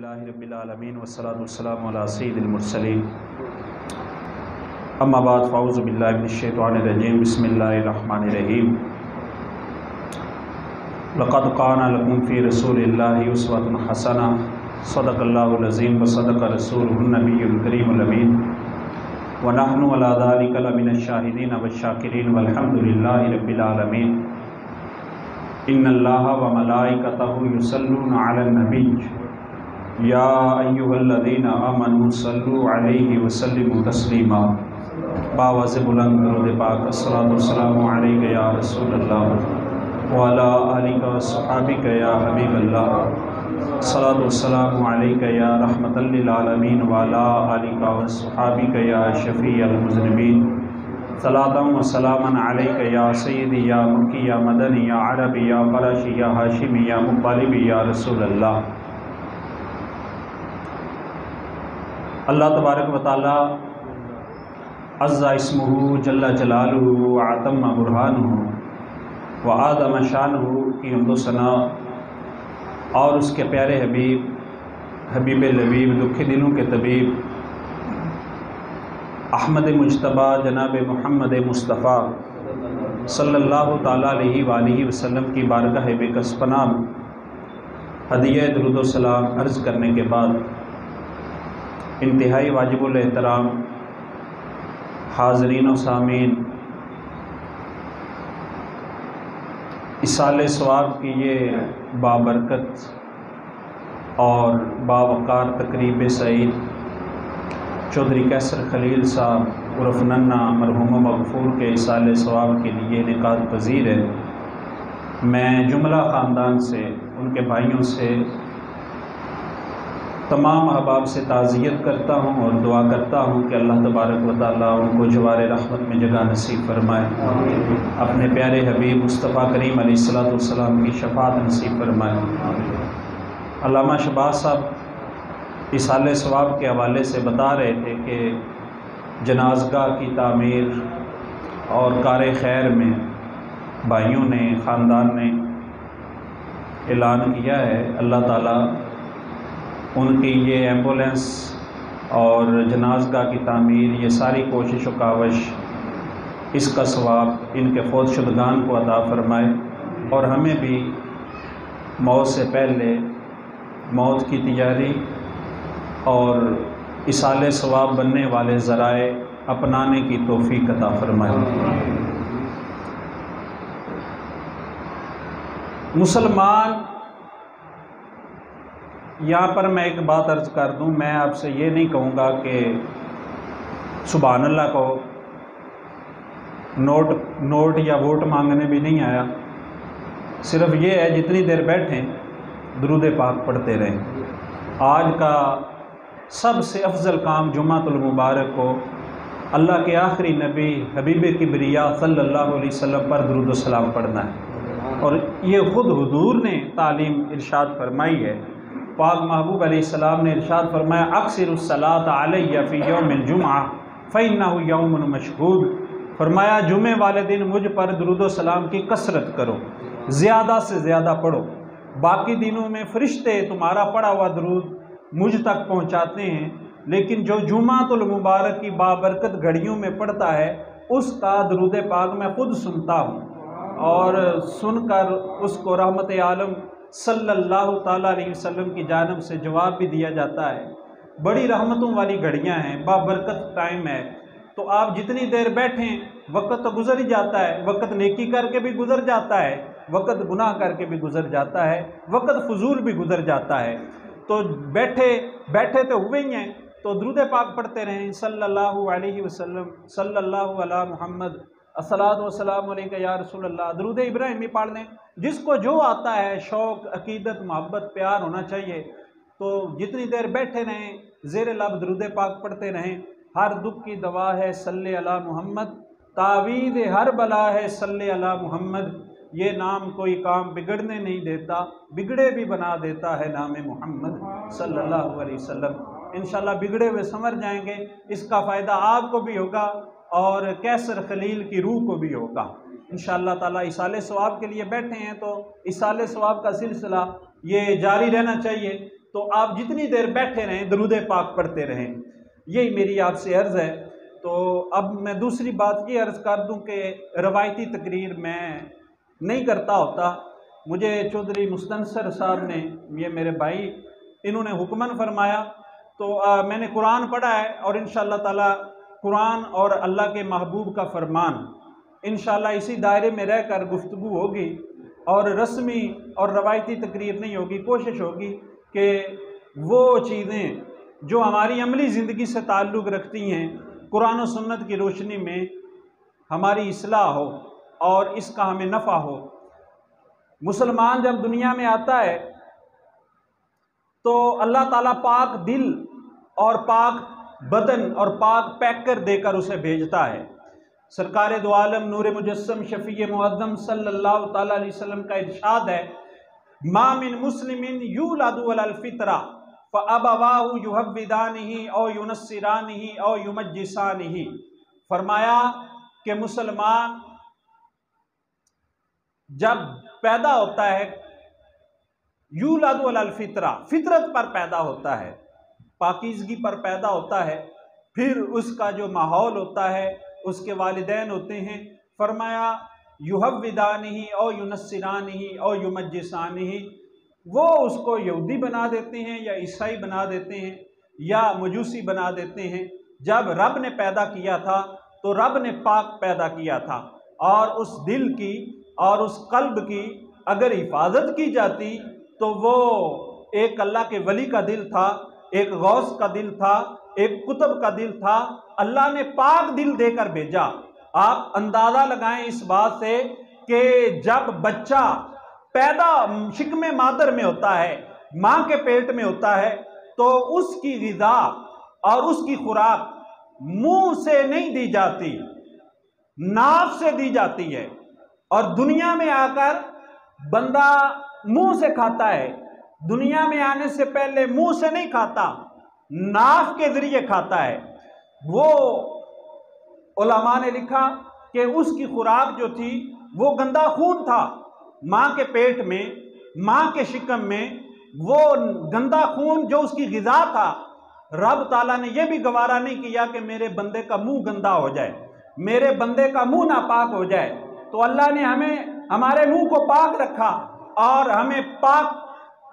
अल्हम्दुलिल्लाहि रब्बिल आलमीन वस्सलातु वस्सलामु अला सय्यिदिल मुरसलीन अम्मा बाद फ़अऊज़ु बिल्लाहि मिनश शैतानिर रजीम बिस्मिल्लाहिर रहमानिर रहीम लक़द काना लकुम फ़ी रसूलिल्लाहि उस्वतुन हसना सदक़ल्लाहुल अज़ीम व सदक़ रसूलुहुन नबियुल करीमुल अमीन व नहनु अला ज़ालिका लमिनश शाहिदीन वश्शाकिरीन वल्हम्दुलिल्लाहि रब्बिल आलमीन इन्नल्लाहा व मलाइकतहु युसल्लूना अलन नबी या अय्युहल्लज़ीना आमनू सल्लू अलैहि व सल्लिमू तस्लीमा। बावाज़ बुलंद दुरूद पाक अस्सलातु वस्सलामु अलैका या रसूलल्लाह व अला आलिका व सहाबिका या हबीबल्लाह। अस्सलातु वस्सलामु अलैका या रहमतल लिल आलमीन व अला आलिका व सहाबिका या शफ़ीअल मुज़निबीन। सलातम व सलामन अलैका या सय्यदी या मक्की या मदनी या अरबी या क़ुरैशी या हाशिमी या मुत्तलिबी या रसूलल्लाह। अल्लाह तबारक व तआला अज़्ज़ा इस्मुहु जल्ला जलालुहु व अतम्मा बुरहानुहु व आदम शानुहु की हम्दो सना और उसके प्यारे हबीब लबीब दुखी दिलों के तबीब अहमद मुज्तबा जनाब मोहम्मद मुस्तफ़ा सल्लल्लाहु ताला अलैहि वालिहि वसल्लम की बारगाह बेकसपना हदिया दुरूद व सलाम अर्ज़ करने के बाद इंतहाई वाजिबुल एहतराम हाज़रीन व सामीन, इसाले सवाब की ये बाबरकत और बावकार तकरीब सईद चौधरी कैसर खलील साहब उर्फ नन्ना मरहूम मगफूर के इसाले सवाब के लिए इनेकाद पज़ीर है। मैं जुमला ख़ानदान से, उनके भाइयों से, तमाम अहबाब से ताज़ियत करता हूँ और दुआ करता हूँ कि अल्लाह तबारक व तआला उनको जवारे रहमत में जगह नसीब फरमाए, अपने प्यारे हबीब मुस्तफ़ा करीम अलैहिस्सलातु वस्सलाम की शफ़ाअत नसीब फरमाए। अल्लामा शहबाज साहब इसाले सवाब के हवाले से बता रहे थे कि जनाज़गाह की तामीर और कार खैर में भाइयों ने, ख़ानदान ने ऐलान किया है। अल्लाह ताला उनकी ये एम्बुलेंस और जनाज़गाह की तामीर, ये सारी कोशिश व कावश, इसका सवाब इनके फ़ौत शुदगान को अता फ़रमाए और हमें भी मौत से पहले मौत की तैयारी और इसाले सवाब बनने वाले ज़राए अपनाने की तौफ़ीक़ अता फ़रमाए। मुसलमान, यहाँ पर मैं एक बात अर्ज़ कर दूँ, मैं आपसे ये नहीं कहूँगा कि सुभान अल्लाह को नोट या वोट मांगने भी नहीं आया। सिर्फ़ ये है जितनी देर बैठें दुरूद पाक पढ़ते रहें। आज का सबसे अफजल काम जुम्मातुल मुबारक को अल्लाह के आखिरी नबी हबीब किबरिया सल्लल्लाहु अलैहि वसल्लम पर दुरूद व सलाम पढ़ना है और ये ख़ुद हुजूर ने तालीम इरशाद फरमाई है। पाक महबूब अलैहिस्सलाम ने इरशाद फरमाया, अक्सिरुस्सलात अलैया फ़ी यौमिल जुम्आ फ़इन्नहु यौमुन मशहूद। फरमाया जुमे वाले दिन मुझ पर दुरूद व सलाम की कसरत करो, ज़्यादा से ज़्यादा पढ़ो। बाकी दिनों में फ़रिश्ते तुम्हारा पढ़ा हुआ दुरूद मुझ तक पहुँचाते हैं, लेकिन जो जुम्मातुल मुबारक की बाबरकत घड़ियों में पढ़ता है उसका दुरूद पाक मैं ख़ुद सुनता हूँ और सुनकर उसको रहमत आलम सल्लल्लाहु ताला अलैहि वसल्लम की जानब से जवाब भी दिया जाता है। बड़ी रहमतों वाली घड़ियां हैं, बाबरकत टाइम है। तो आप जितनी देर बैठें वक़्त तो गुज़र ही जाता है, वक़्त नेकी करके भी गुज़र जाता है, वक़्त गुनाह करके भी गुज़र जाता है, वक़्त फजूल भी गुज़र जाता है। तो बैठे तो हुए ही हैं, तो दुरूद पाक पढ़ते रहें। सल्लल्लाहु अलैहि वसल्लम, सल्लल्लाहु अला मुहम्मद, अस्सलातु वस्सलामु अलैका या रसूलल्लाह, दुरूद इब्राहिमी पढ़ लें। जिसको जो आता है, शौक़, अकीदत, मोहब्बत, प्यार होना चाहिए। तो जितनी देर बैठे रहें ज़ेर लब दुरूद पाक पढ़ते रहें। हर दुख की दवा है सल्ले अला मुहम्मद, तावीज़ हर बला है सल्ले अला मुहम्मद। ये नाम कोई काम बिगड़ने नहीं देता, बिगड़े भी बना देता है नाम मोहम्मद सल्लल्लाहु अलैहि वसल्लम। इंशाअल्लाह बिगड़े हुए संवर जाएंगे। इसका फ़ायदा आपको भी होगा और कैसर खलील की रूह को भी होगा इंशाअल्लाह ताला। इसाले सवाब के लिए बैठे हैं तो इसाले सवाब का सिलसिला ये जारी रहना चाहिए। तो आप जितनी देर बैठे रहें दरूद पाक पढ़ते रहें। यही मेरी आपसे अर्ज़ है। तो अब मैं दूसरी बात ये अर्ज़ कर दूं कि रवायती तकरीर मैं नहीं करता होता। मुझे चौधरी मुस्तनसर साहब ने, ये मेरे भाई, इन्होंने हुक्मन फरमाया, तो मैंने कुरान पढ़ा है और इंशाअल्लाह ताला कुरान और अल्लाह के महबूब का फरमान इंशाअल्लाह इसी दायरे में रहकर गुफ्तगू होगी और रस्मी और रवायती तकरीर नहीं होगी। कोशिश होगी कि वो चीज़ें जो हमारी अमली ज़िंदगी से ताल्लुक़ रखती हैं कुरान और सुन्नत की रोशनी में हमारी इस्लाह हो और इसका हमें नफ़ा हो। मुसलमान जब दुनिया में आता है तो अल्लाह ताला पाक दिल और पाक बदन और पाक पैकर देकर उसे भेजता है। सरकार दो आलम नूर मुजस्सम शफ़ी मुअज़्ज़म सल्लल्लाहु ताला अलैहि वसल्लम का इरशाद है, मा मिन मुस्लिमिन यूलदु अलल फितरा फ़अबवाहु युहव्विदानिही औ युनस्सिरानिही औ युमज्जिसानिही। फरमाया कि मुसलमान जब पैदा होता है यूलदु अलल फितरा, फितरत पर पैदा होता है, पाकीज़गी पर पैदा होता है, फिर उसका जो माहौल होता है, उसके वालिदैन होते हैं, फरमाया युहव्विदानिही और युनस्सिरानिही और युमज्जिसानिही, वो उसको यहूदी बना देते हैं या ईसाई बना देते हैं या मजूसी बना देते हैं। जब रब ने पैदा किया था तो रब ने पाक पैदा किया था और उस दिल की और उस कल्ब की अगर हिफाजत की जाती तो वो एक अल्लाह के वली का दिल था, एक गौस का दिल था, एक कुतुब का दिल था। अल्लाह ने पाक दिल देकर भेजा। आप अंदाज़ा लगाएं इस बात से कि जब बच्चा पैदा शिकमे मादर में होता है, माँ के पेट में होता है, तो उसकी ग़िज़ा और उसकी खुराक मुंह से नहीं दी जाती, नाक से दी जाती है। और दुनिया में आकर बंदा मुंह से खाता है। दुनिया में आने से पहले मुंह से नहीं खाता, नाक के जरिए खाता है। वो उलमा ने लिखा कि उसकी खुराक जो थी वो गंदा खून था। माँ के पेट में, माँ के शिकम में वो गंदा खून जो उसकी ग़िज़ा था, रब ताला ने यह भी गवारा नहीं किया कि मेरे बंदे का मुंह गंदा हो जाए, मेरे बंदे का मुंह नापाक हो जाए। तो अल्लाह ने हमें हमारे मुंह को पाक रखा और हमें पाक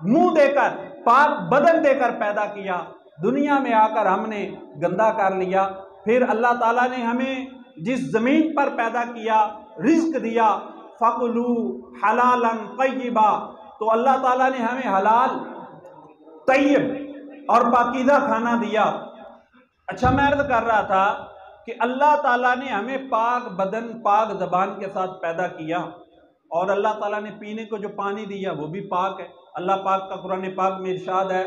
मुंह देकर, पाक बदन देकर पैदा किया। दुनिया में आकर हमने गंदा कर लिया। फिर अल्लाह ताला ने हमें जिस ज़मीन पर पैदा किया, रिज़्क दिया, फ़कुलू हलालन तय्यिबा, तो अल्लाह ताला ने हमें हलाल, तय्यब और पाकीज़ा खाना दिया। अच्छा, मैं अर्ज़ कर रहा था कि अल्लाह ताला ने हमें पाक बदन, पाक ज़बान के साथ पैदा किया और अल्लाह ताला ने पीने को जो पानी दिया वो भी पाक है। अल्लाह पाक का कुरान पाक में इरशाद है,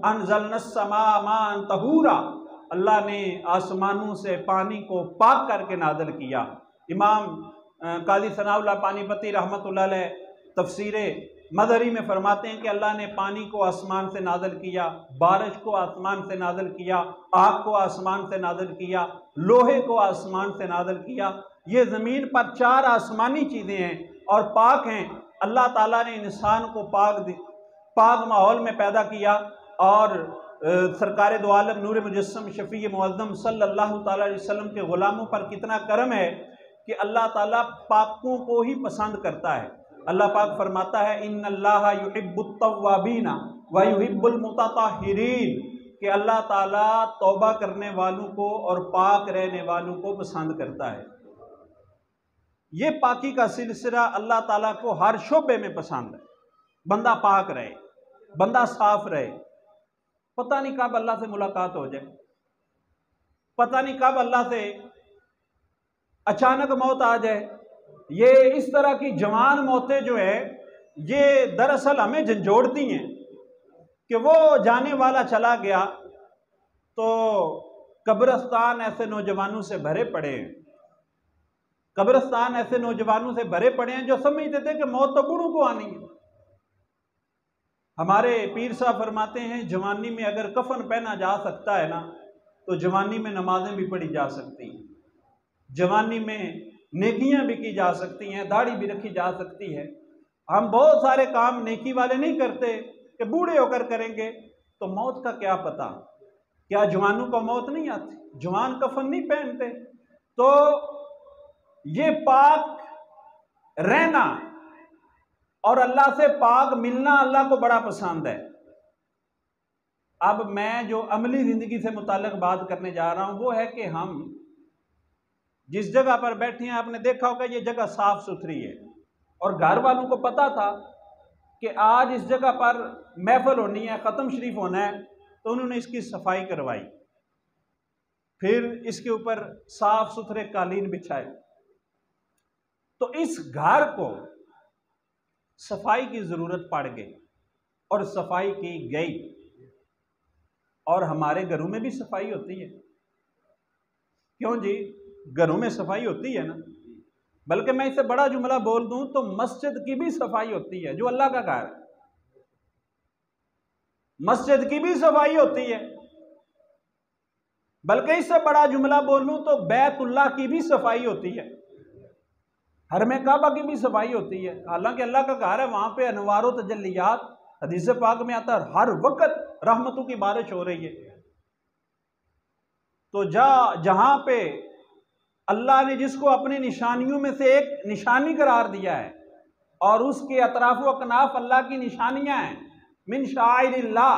अन्ज़लनस्समाअ माअन तहूरा, अल्लाह ने आसमानों से पानी को पाक करके नाज़िल किया। इमाम काज़ी सनाउल्लाह पानीपती रहमतुल्लाह अलैह तफसीरे मदरी में फरमाते हैं कि अल्लाह ने पानी को आसमान से नाज़िल किया, बारिश को आसमान से नाज़िल किया, आग को आसमान से नाज़िल किया, लोहे को आसमान से नाज़िल किया। ये ज़मीन पर 4 आसमानी चीज़ें हैं और पाक हैं। अल्लाह ताला ने इंसान को पाक माहौल में पैदा किया और सरकार दो आलम नूर मुजस्सम शफ़ी मुअज़्ज़म सल्लल्लाहु ताला अलैहि वसल्लम के ग़ुलामों पर कितना करम है कि अल्लाह ताला पाकों को ही पसंद करता है। अल्लाह पाक फरमाता है, इन्नल्लाहा युहिब्बुत तव्वाबीना व युहिब्बुल मुतताहिरीन, कि अल्लाह ताला तौबा करने वालों को और पाक रहने वालों को पसंद करता है। ये पाकी का सिलसिला अल्लाह ताला को हर शोबे में पसंद है। बंदा पाक रहे, बंदा साफ रहे। पता नहीं कब अल्लाह से मुलाकात हो जाए, पता नहीं कब अल्लाह से अचानक मौत आ जाए। ये इस तरह की जवान मौतें जो है ये दरअसल हमें झंझोड़ती हैं कि वो जाने वाला चला गया तो कब्रिस्तान ऐसे नौजवानों से भरे पड़े हैं, कब्रिस्तान ऐसे नौजवानों से भरे पड़े हैं जो समझते थे कि मौत तो बूढ़ों को आनी है। हमारे पीर साहब फरमाते हैं, जवानी में अगर कफन पहना जा सकता है ना तो जवानी में नमाजें भी पढ़ी जा सकती हैं, जवानी में नेकियां भी की जा सकती हैं, दाढ़ी भी रखी जा सकती है। हम बहुत सारे काम नेकी वाले नहीं करते, कि बूढ़े होकर करेंगे तो मौत का क्या पता, क्या जवानों को मौत नहीं आती, जवान कफन नहीं पहनते। तो ये पाक रहना और अल्लाह से पाक मिलना अल्लाह को बड़ा पसंद है। अब मैं जो अमली जिंदगी से मुताल्लिक बात करने जा रहा हूं वो है कि हम जिस जगह पर बैठे हैं, आपने देखा होगा ये जगह साफ सुथरी है, और घर वालों को पता था कि आज इस जगह पर महफिल होनी है, ख़त्म शरीफ होना है, तो उन्होंने इसकी सफाई करवाई, फिर इसके ऊपर साफ सुथरे कालीन बिछाए। तो इस घर को सफाई की जरूरत पड़ गई और सफाई की गई, और हमारे घरों में भी सफाई होती है। क्यों जी, घरों में सफाई होती है ना। बल्कि मैं इससे बड़ा जुमला बोल दूं तो मस्जिद की भी सफाई होती है, जो अल्लाह का घर है, मस्जिद की भी सफाई होती है। बल्कि इससे बड़ा जुमला बोलूं तो बैतुल्लाह की भी सफाई होती है, हरम काबा की भी सफाई होती है। हालांकि अल्लाह का घर है, वहां पे अनवार तजल्लियात, हदीस पाक में आता है, हर वक्त रहमतों की बारिश हो रही है। तो जहां पे अल्लाह ने जिसको अपनी निशानियों में से एक निशानी करार दिया है और उसके अतराफ व कनाफ अल्लाह की निशानियां हैं, मिन शाइरिल्लाह,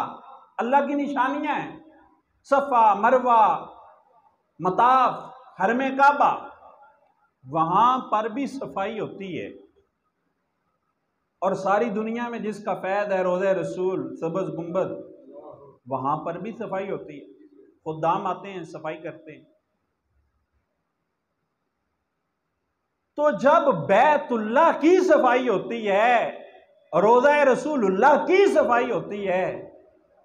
अल्लाह की निशानियां हैं, सफ़ा मरवा मताफ हरम काबा, वहां पर भी सफाई होती है। और सारी दुनिया में जिसका फैद है रोज़े रसूल सब्ज़ गुंबद, वहां पर भी सफाई होती है, खुदाम आते हैं सफाई करते हैं। तो जब बैतुल्लाह की सफाई होती है, रोज़ा रसूलुल्लाह की सफाई होती है,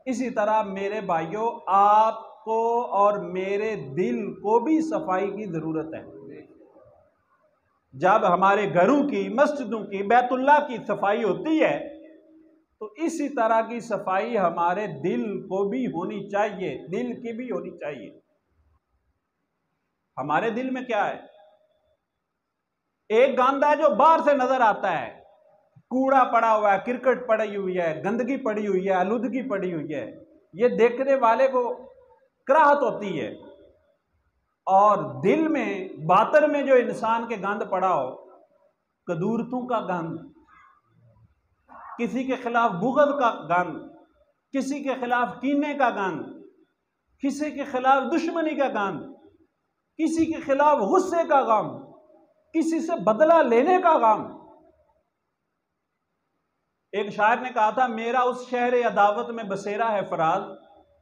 इसी तरह मेरे भाइयों आपको और मेरे दिल को भी सफाई की जरूरत है। जब हमारे घरों की, मस्जिदों की, बैतुल्लाह की सफाई होती है, तो इसी तरह की सफाई हमारे दिल को भी होनी चाहिए, दिल की भी होनी चाहिए। हमारे दिल में क्या है? एक गंद है जो बाहर से नजर आता है, कूड़ा पड़ा हुआ है, क्रिकेट पड़ी हुई है, गंदगी पड़ी हुई है, आलूदगी पड़ी हुई है, ये देखने वाले को कराहत होती है। और दिल में, बातर में जो इंसान के गंद पड़ा हो, कदूरतों का गंद, किसी के खिलाफ बुग़्ज़ का गंद, किसी के खिलाफ कीने का गंद, किसी के खिलाफ दुश्मनी का गंद, किसी के खिलाफ गुस्से का गम, किसी से बदला लेने का गम। एक शायर ने कहा था, मेरा उस शहर अदावत में बसेरा है फराज,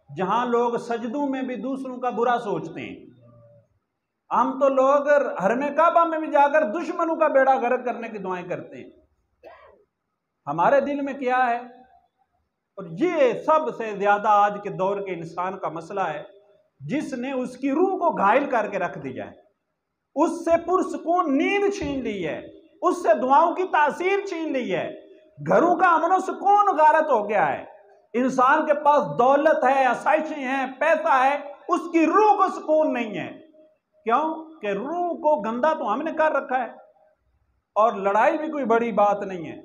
जहां लोग सजदों में भी दूसरों का बुरा सोचते हैं। हम तो लोग हरम काबा में भी जाकर दुश्मनों का बेड़ा गर्क करने की दुआएं करते हैं। हमारे दिल में क्या है? और ये सबसे ज्यादा आज के दौर के इंसान का मसला है, जिसने उसकी रूह को घायल करके रख दिया है, उससे पुरसुकून नींद छीन ली है, उससे दुआओं की तासीर छीन ली है, घरों का अमन सुकून गारत हो गया है। इंसान के पास दौलत है, आसाइशें हैं, पैसा है, उसकी रूह को सुकून नहीं है। क्यों? कि रूह को गंदा तो हमने कर रखा है। और लड़ाई भी कोई बड़ी बात नहीं है,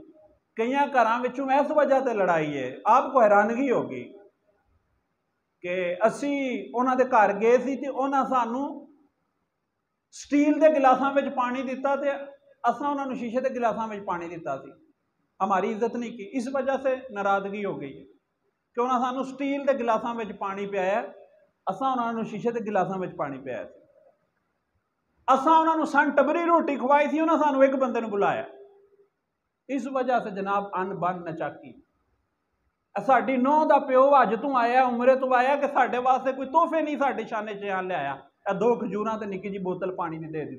कई घरां विचों इस वजह से लड़ाई है। आपको हैरानगी होगी कि असी उन्हां दे घर गए सी ते उन्हां सानू स्टील के गिलासां विच पानी दिता ते असां उन्हां नूं शीशे के गिलासां विच पानी दिता सी। हमारी इज्जत नहीं की, इस वजह से नाराजगी हो गई है कि उन्हां सानू स्टील के गिलासां विच पानी पियाया, असां उन्हां नूं शीशे के गिलासां विच पानी पियाया सी। असां उन्हां नूं सन टबरी रोटी खवाई सी, उन्हां सानू एक बंदे नूं बुलाया। इस वजह से जनाब अन बन नचाकी। साडी नौं दा प्यो अज तू आया, उमरे तो आया कि साडे वास्ते कोई तोहफे नहीं साडे शाने च लियाया, 2 खजूरां ते निक्की जी बोतल पानी दी दे दी।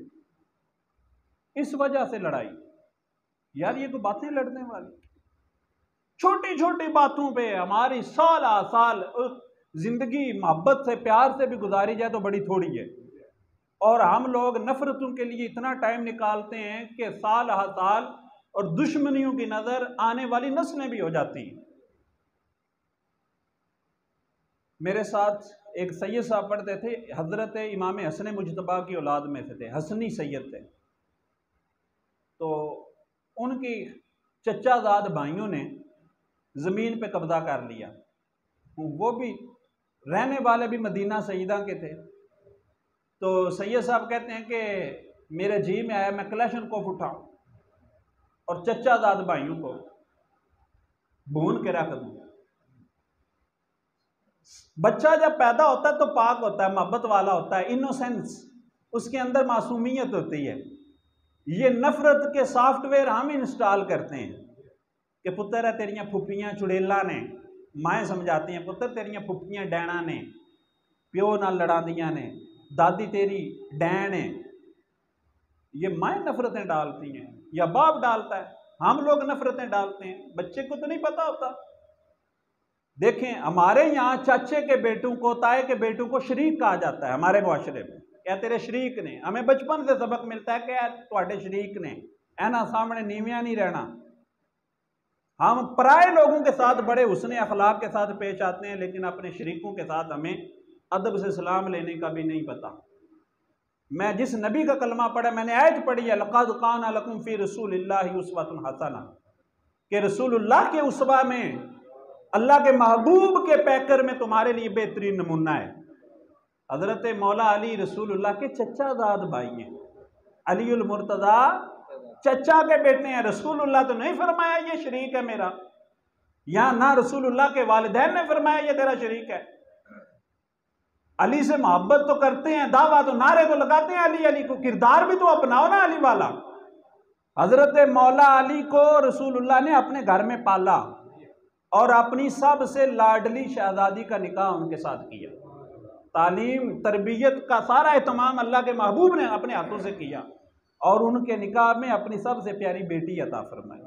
इस वजह से लड़ाई। यार ये कोई बातें लड़ने वाली? छोटी छोटी बातों पे हमारी साल आ साल जिंदगी मोहब्बत से, प्यार से भी गुजारी जाए तो बड़ी थोड़ी है, और हम लोग नफरतों के लिए इतना टाइम निकालते हैं कि साल हा साल और दुश्मनियों की नजर आने वाली नस्लें भी हो जाती हैं। मेरे साथ एक सैयद साहब पढ़ते थे, हजरत इमाम हसन मुजतबा की औलाद में से थे, हसनी सैयद थे। तो उनकी चचाजाद भाइयों ने ज़मीन पे कब्जा कर लिया। वो भी रहने वाले भी मदीना सईदा के थे। तो सैयद साहब कहते हैं कि मेरे जी में आया मैं कलेशनकोफ उठाऊं और चचा दाद भाइयों को भून के रख दूं। बच्चा जब पैदा होता है तो पाक होता है, मोहब्बत वाला होता है, इनोसेंस, उसके अंदर मासूमियत होती है। ये नफरत के सॉफ्टवेयर हम इंस्टॉल करते हैं कि पुत्र है तेरियां फुफियां चुड़ेला ने, माएँ समझाती हैं पुत्र तेरियां फुफियां डैना ने, प्यो नाल लड़ा दिया ने, दादी तेरी डैन है। ये माएँ नफरतें डालती हैं या बाप डालता है, हम लोग नफरतें डालते हैं, बच्चे को तो नहीं पता होता। देखें हमारे यहाँ चाचे के बेटों को, ताए के बेटों को शरीक कहा जाता है हमारे मुआशरे में। क्या तेरे शरीक ने, हमें बचपन से सबक मिलता है कि तुम्हारे शरीक ने ऐना सामने नीवियां नहीं रहना। हम पराए लोगों के साथ बड़े हुस्न अखलाक के साथ पेश आते हैं, लेकिन अपने शरीकों के साथ हमें अदब से सलाम लेने का भी नहीं पता। मैं जिस नबी का कलमा पढ़ा, मैंने आयत पढ़ी है लक़द कान लकुम फ़ी रसूलिल्लाहि उस्वतुन हसना, कि रसूलुल्लाह के उसवा में, अल्लाह के महबूब के पैकर में तुम्हारे लिए बेहतरीन नमूना है। हजरत मौला अली रसूलुल्लाह के चचा दाद भाई हैं, अलीउल मुर्तज़ा चचा के बेटे हैं। रसूलुल्लाह तो नहीं फरमाया ये शरीक है मेरा, या ना रसूलुल्लाह के वालिदैन ने फरमाया ये तेरा शरीक है। अली से मोहब्बत तो करते हैं, दावा तो नारे तो लगाते हैं अली अली को, किरदार भी तो अपनाओ ना अली वाला। हजरत मौला अली को रसूलुल्लाह ने अपने घर में पाला और अपनी सबसे लाडली शहजादी का निकाह उनके साथ किया। तालीम तरबियत का सारा एहतमाम अल्लाह के महबूब ने अपने हाथों से किया और उनके निकाह में अपनी सबसे प्यारी बेटी अता फरमाई।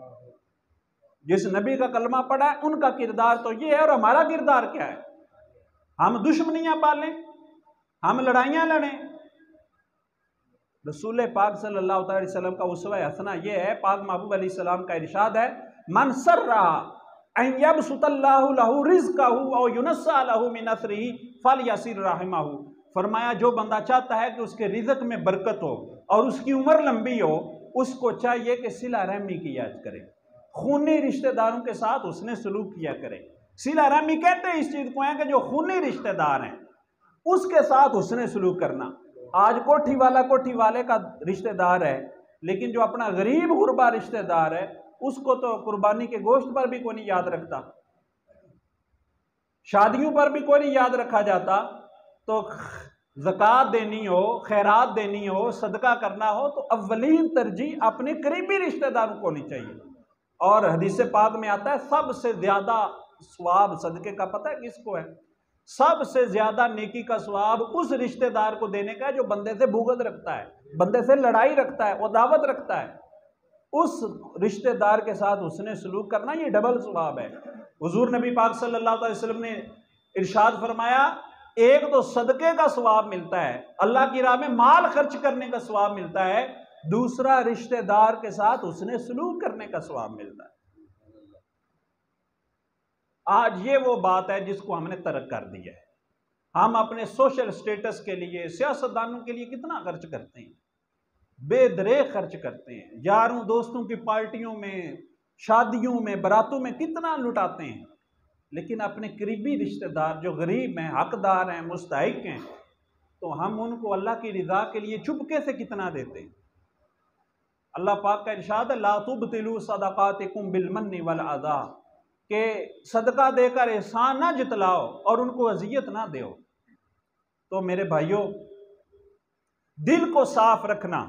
जिस नबी का कलमा पढ़ा है उनका किरदार तो ये है, और हमारा किरदार क्या है? हम दुश्मनियां पालें, हम लड़ाइयां लड़ें। रसूल पाक सल्लल्लाहु अलैहि वसल्लम का उसवा हसना ये है, पाक महबूब अलैहि सलाम का इरशाद है, मन सर्रा अन यबसुतल्लाहु लहू रिज़्क़हु औ युनस्सा लहू मिन नसरिही फलयसिर रहमहु। फरमाया जो बंदा चाहता है कि उसके रिज़्क़ में बरकत हो और उसकी उम्र लंबी हो, उसको चाहिए कि सिला रहमी किया करे, खूनी रिश्तेदारों के साथ उसने सलूक किया करे। सिला रहमी कहते हैं इस चीज़ को है कि जो खूनी रिश्तेदार हैं उसके साथ उसने सलूक करना। आज कोठी वाला कोठी वाले का रिश्तेदार है, लेकिन जो अपना गरीब गुरबा रिश्तेदार है उसको तो कुर्बानी के गोश्त पर भी कोई नहीं याद रखता, शादियों पर भी कोई नहीं याद रखा जाता। तो ज़कात देनी हो, खैरात देनी हो, सदका करना हो तो अव्वलीन तरजीह अपने करीबी रिश्तेदारों को होनी चाहिए। और हदीस पाक में आता है सबसे ज़्यादा सवाब सदके का पता है किसको है? सबसे ज़्यादा नेकी का सवाब उस रिश्तेदार को देने का है जो बंदे से भुगत रखता है, बंदे से लड़ाई रखता है, वो दावत रखता है। उस रिश्तेदार के साथ उसने सलूक करना, ये डबल सवाब है। हुजूर नबी पाक सल्लल्लाहु अलैहि वसल्लम ने इरशाद फरमाया, एक तो सदके का सवाब मिलता है, अल्लाह की राह में माल खर्च करने का सवाब मिलता है, दूसरा रिश्तेदार के साथ उसने सलूक करने का सवाब मिलता है। आज ये वो बात है जिसको हमने तर्क कर दिया है। हम अपने सोशल स्टेटस के लिए, सियासतदानों के लिए कितना खर्च करते हैं, बेदरेग खर्च करते हैं, यारों दोस्तों की पार्टियों में, शादियों में, बारातों में कितना लुटाते हैं, लेकिन अपने करीबी रिश्तेदार जो गरीब हैं, हकदार हैं, मुस्तहिक हैं, तो हम उनको अल्लाह की रिज़ा के लिए चुपके से कितना देते हैं। अल्लाह पाक का इरशाद है, ला तुबतिलू सदक़ातिकुम बिलमन्नि वल अज़ा, के सदका देकर एहसान ना जितलाओ और उनको अजियत ना दो। तो मेरे भाइयों, दिल को साफ रखना,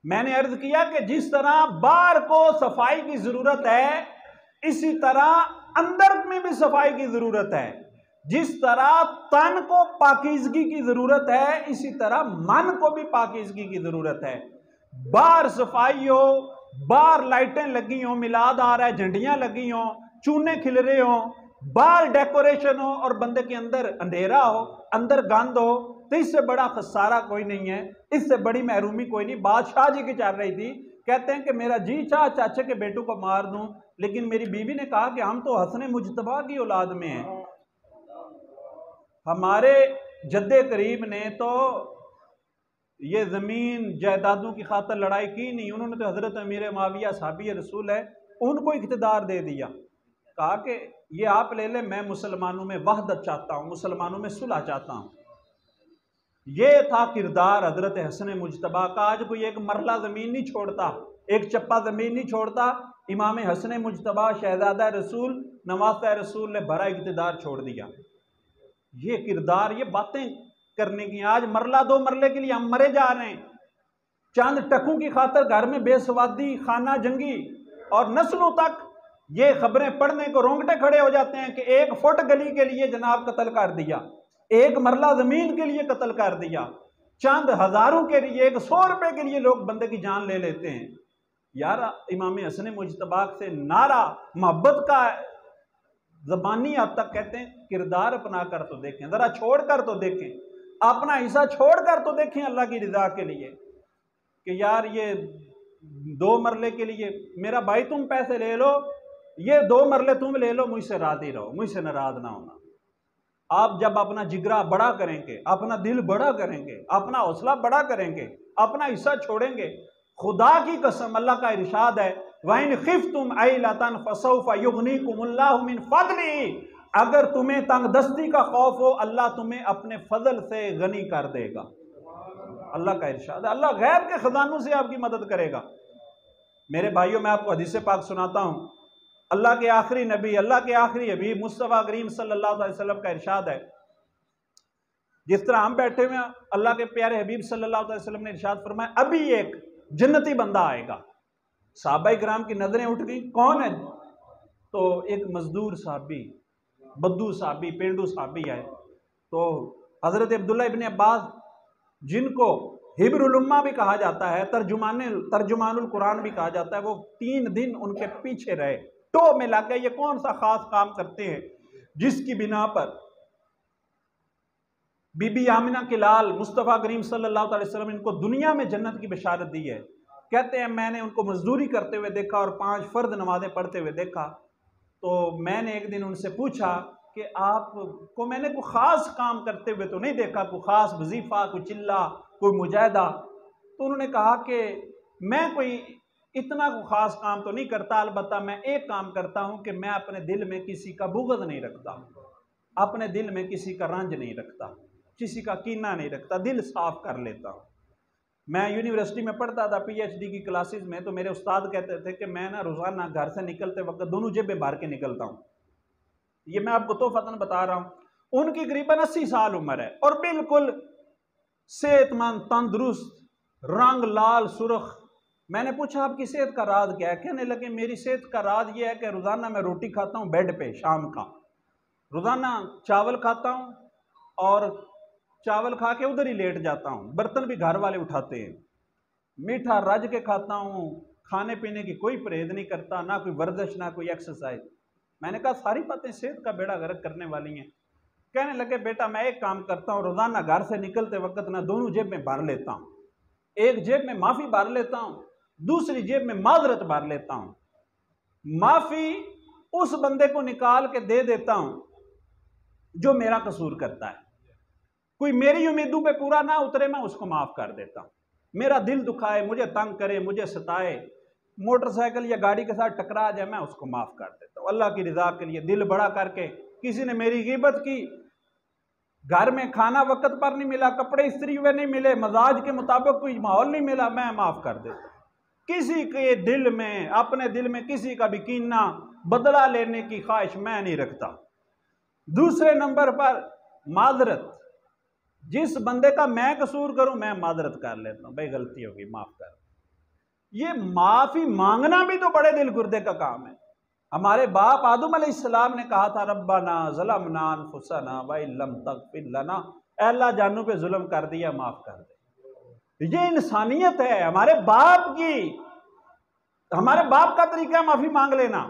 मैंने अर्ज किया कि जिस तरह बाहर को सफाई की जरूरत है, इसी तरह अंदर में भी सफाई की जरूरत है। जिस तरह तन को पाकीज़गी की जरूरत है, इसी तरह मन को भी पाकीज़गी की जरूरत है। बाहर सफाई हो, बाहर लाइटें लगी हो, मिलाद आ रहा है, झंडियां लगी हो, चूने खिल रहे हो, बाहर डेकोरेशन हो और बंदे के अंदर अंधेरा हो, अंदर गंद हो, तो इससे बड़ा खसारा कोई नहीं है, इससे बड़ी महरूमी कोई नहीं। बादशाह जी की चल रही थी, कहते हैं कि मेरा जी चाह चाचे के बेटों को मार दूं, लेकिन मेरी बीवी ने कहा कि हम तो हसने मुजतबा की औलाद में हैं। हमारे जद्दे करीब ने तो ये ज़मीन जायदादों की खातर लड़ाई की नहीं, उन्होंने तो हज़रत अमीर मुआविया साहबी रसूल है उनको इख्तिदार दे दिया। कहा कि ये आप ले लें, मैं मुसलमानों में वहदत चाहता हूँ, मुसलमानों में सुलह चाहता हूँ। ये था किरदार हजरत हसन मुजतबा का। आज कोई एक मरला ज़मीन नहीं छोड़ता, एक चप्पा ज़मीन नहीं छोड़ता। इमाम हसन मुजतबा शहजादा रसूल नवासा रसूल ने भरा इक़्तिदार छोड़ दिया। ये किरदार, ये बातें करने की। आज मरला दो मरले के लिए हम मरे जा रहे हैं। चंद टकों की खातर घर में बेसवादी, खाना जंगी, और नस्लों तक ये खबरें पढ़ने को रोंगटे खड़े हो जाते हैं कि 1 फुट गली के लिए जनाब कत्ल कर दिया, 1 मरला जमीन के लिए कत्ल कर दिया, चंद हजारों के लिए, 100 रुपए के लिए लोग बंदे की जान ले लेते हैं। यार इमाम हसन मुजतबा से नारा मोहब्बत का ज़बानी हद तक कहते हैं, किरदार अपना कर तो देखें, ज़रा छोड़ कर तो देखें, अपना हिस्सा छोड़ कर तो देखें अल्लाह की रज़ा के लिए। कि यार ये 2 मरले के लिए मेरा भाई तुम पैसे ले लो, ये 2 मरले तुम ले लो, मुझसे राज़ी रहो, मुझसे नाराज़ ना होना। आप जब अपना जिगरा बड़ा करेंगे, अपना दिल बड़ा करेंगे, अपना हौसला बड़ा करेंगे, अपना हिस्सा छोड़ेंगे, खुदा की कसम अल्लाह का इरशाद है, वइन खिफ्तुम ऐलतन फसौफ युगनीकुमुल्लाहु मिन फदली, अगर तुम्हें तंगदस्ती का खौफ हो, अल्लाह तुम्हें अपने फजल से गनी कर देगा। अल्लाह का इरशाद है, अल्लाह गैब के खजानों से आपकी मदद करेगा। मेरे भाइयों, मैं आपको हदीस पाक सुनाता हूँ। अल्लाह के आखिरी नबी, अल्लाह के आखिरी हबीब मुस्तफ़ा करीम सल्लल्लाहु अलैहि वसल्लम का इरशाद है, जिस तरह हम बैठे हुए हैं, अल्लाह के प्यारे हबीब सल्लल्लाहु अलैहि वसल्लम ने इरशाद फरमाया, अभी एक जन्नती बंदा आएगा। सहाबा इकराम की नजरें उठ गई, कौन है? तो एक मजदूर साहबी, बद्दू साहबी, पेंडू साहबी आए। तो हजरत अब्दुल्ला इब्ने अब्बास, जिनको हिब्रुल उम्मा भी कहा जाता है, तर्जुमानुल कुरान भी कहा जाता है, वो 3 दिन उनके पीछे रहे, टो में लग गए। ये कौन सा खास काम करते हैं जिसकी बिना पर बीबी आमिना के लाल मुस्तफ़ा करीम सल्लल्लाहु अलैहि वसल्लम इनको दुनिया में जन्नत की बशारत दी है। कहते हैं मैंने उनको मजदूरी करते हुए देखा और 5 फर्द नमाजें पढ़ते हुए देखा। तो मैंने एक दिन उनसे पूछा कि आपको मैंने कोई ख़ास काम करते हुए तो नहीं देखा, कोई ख़ास वजीफ़ा, कोई चिल्ला, कोई मुजाहिदा। तो उन्होंने कहा कि मैं कोई इतना कोई ख़ास काम तो नहीं करता, अलबत्ता मैं एक काम करता हूँ कि मैं अपने दिल में किसी का बुग़्ज़ नहीं रखता, अपने दिल में किसी का रंज नहीं रखता, किसी का कीना नहीं रखता, दिल साफ़ कर लेता हूँ। मैं यूनिवर्सिटी में पढ़ता था, PhD की क्लासेस में, तो मेरे उस्ताद कहते थे कि मैं ना रोज़ाना घर से निकलते वक्त दोनों जेबें भर के निकलता हूँ। ये मैं आपको तोहफ़तन बता रहा हूँ। उनकी करीबन 80 साल उम्र है और बिल्कुल सेहतमंद, तंदुरुस्त, रंग लाल सुर्ख। मैंने पूछा आपकी सेहत का राज क्या है? कहने लगे मेरी सेहत का राज ये है कि रोज़ाना मैं रोटी खाता हूँ बेड पे, शाम का रोज़ाना चावल खाता हूँ और चावल खा के उधर ही लेट जाता हूँ, बर्तन भी घर वाले उठाते हैं, मीठा रज के खाता हूँ, खाने पीने की कोई परहेज नहीं करता, ना कोई वर्जिश ना कोई एक्सरसाइज। मैंने कहा सारी बातें सेहत का बेड़ा गर्क करने वाली हैं। कहने लगे बेटा मैं एक काम करता हूँ, रोज़ाना घर से निकलते वक्त ना दोनों जेब में भर लेता हूँ, एक जेब में माफ़ी भर लेता हूँ, दूसरी जेब में माजरत भर लेता हूँ। माफ़ी उस बंदे को निकाल के दे देता हूँ जो मेरा कसूर करता है, कोई मेरी उम्मीदों पे पूरा ना उतरे मैं उसको माफ़ कर देता हूँ। मेरा दिल दुखाए, मुझे तंग करे, मुझे सताए, मोटरसाइकिल या गाड़ी के साथ टकरा जाए, मैं उसको माफ़ कर देता हूँ अल्लाह की रज़ा के लिए, दिल बड़ा करके। किसी ने मेरी ग़ीबत की, घर में खाना वक्त पर नहीं मिला, कपड़े इस्त्री हुए नहीं मिले, मजाज के मुताबिक कोई माहौल नहीं मिला, मैं माफ़ कर देता हूँ। किसी के दिल में, अपने दिल में किसी का भी कीना, बदला लेने की ख्वाहिश मैं नहीं रखता। दूसरे नंबर पर माजरत, जिस बंदे का मैं कसूर करूं मैं माजरत कर लेता हूं, भाई गलती होगी माफ कर। ये माफी मांगना भी तो बड़े दिल गुर्दे का काम है। हमारे बाप आदम अलैहिस्सलाम ने कहा था रब्बाना ज़लमना अनफुसना व इल्लम तग़फिर लना, अल्लाह जानू पे जुल्म कर दिया माफ कर दे। ये इंसानियत है हमारे बाप की, हमारे बाप का तरीका माफी मांग लेना।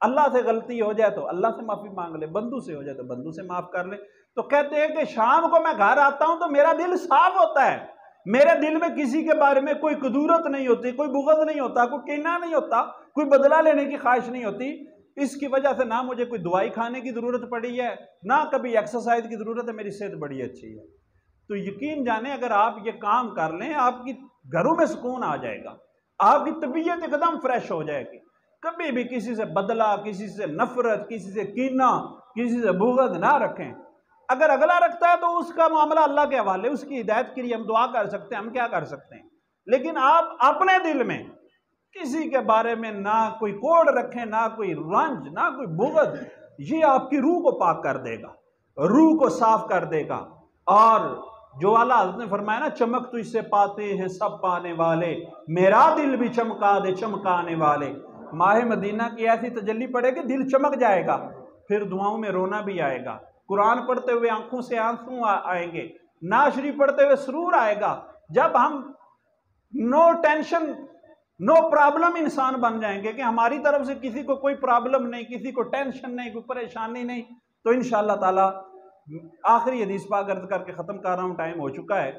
अल्लाह से गलती हो जाए तो अल्लाह से माफी मांग ले, बंदू से हो जाए तो बंदू से माफ कर ले। तो कहते हैं कि शाम को मैं घर आता हूं तो मेरा दिल साफ होता है, मेरे दिल में किसी के बारे में कोई कदूरत नहीं होती, कोई बुग़्ज़ नहीं होता, कोई कीना नहीं होता, कोई बदला लेने की ख्वाहिश नहीं होती। इसकी वजह से ना मुझे कोई दवाई खाने की ज़रूरत पड़ी है, ना कभी एक्सरसाइज की ज़रूरत है, मेरी सेहत बड़ी अच्छी है। तो यकीन जाने अगर आप ये काम कर लें, आपकी घरों में सुकून आ जाएगा, आपकी तबीयत एकदम फ्रेश हो जाएगी। कभी भी किसी से बदला, किसी से नफरत, किसी से कीना, किसी से बुग़्ज़ ना रखें। अगर अगला रखता है तो उसका मामला अल्लाह के हवाले, उसकी हिदायत के लिए हम दुआ कर सकते हैं, हम क्या कर सकते हैं। लेकिन आप अपने दिल में किसी के बारे में ना कोई कोड रखें, ना कोई रंज, ना कोई बुग़्ज़, ये आपकी रूह को पाक कर देगा, रूह को साफ कर देगा। और जो आला हज़रत ने फरमाया ना, चमक तो इससे पाते हैं सब पाने वाले, मेरा दिल भी चमका दे चमकाने वाले। माह मदीना की ऐसी तजल्ली पड़ेगी, दिल चमक जाएगा, फिर दुआओं में रोना भी आएगा, कुरान पढ़ते हुए आंखों से आंसू आएंगे, नात शरीफ पढ़ते हुए सुरूर आएगा। जब हम नो टेंशन नो प्रॉब्लम इंसान बन जाएंगे कि हमारी तरफ से किसी को कोई प्रॉब्लम नहीं, किसी को टेंशन नहीं, कोई परेशानी नहीं, तो इंशाअल्लाह ताला आखिरी हदीस पाक अर्ज करके ख़त्म कर रहा हूँ, टाइम हो चुका है।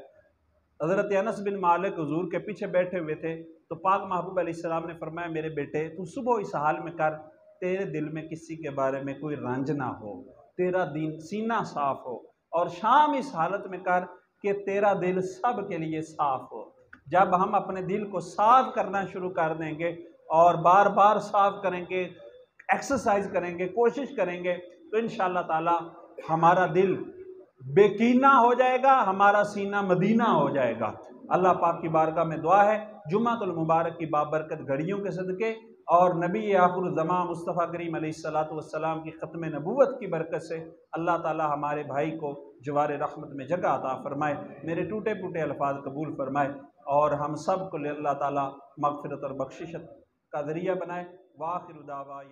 हज़रत अनस बिन मालिक हुजूर के पीछे बैठे हुए थे, तो पाक महबूब अलैहिस्सलाम ने फरमाया, मेरे बेटे तू सुबह इस हाल में कर, तेरे दिल में किसी के बारे में कोई रंज ना हो, तेरा दिन सीना साफ हो, और शाम इस हालत में कर कि तेरा दिल सब के लिए साफ हो। जब हम अपने दिल को साफ करना शुरू कर देंगे और बार बार साफ करेंगे, एक्सरसाइज करेंगे, कोशिश करेंगे, तो इंशाअल्लाह ताला हमारा दिल बेकीना हो जाएगा, हमारा सीना मदीना हो जाएगा। अल्लाह पाक की बारगाह में दुआ है, जुम्मतुल मुबारक की बाबरकत घड़ियों के सदके और नबी आखिर ज़मां मुस्तफ़ा करीम अलैहिस्सलातु वस्सलाम की ख़त्म नबूवत की बरकत से अल्लाह ताला हमारे भाई को जवार रहमत में जगह अता फरमाए, मेरे टूटे फूटे अल्फाज कबूल फरमाए और हम सब को अल्लाह ताला मग़फ़िरत और बख्शिश का ज़रिया बनाए। वाखिर दावा।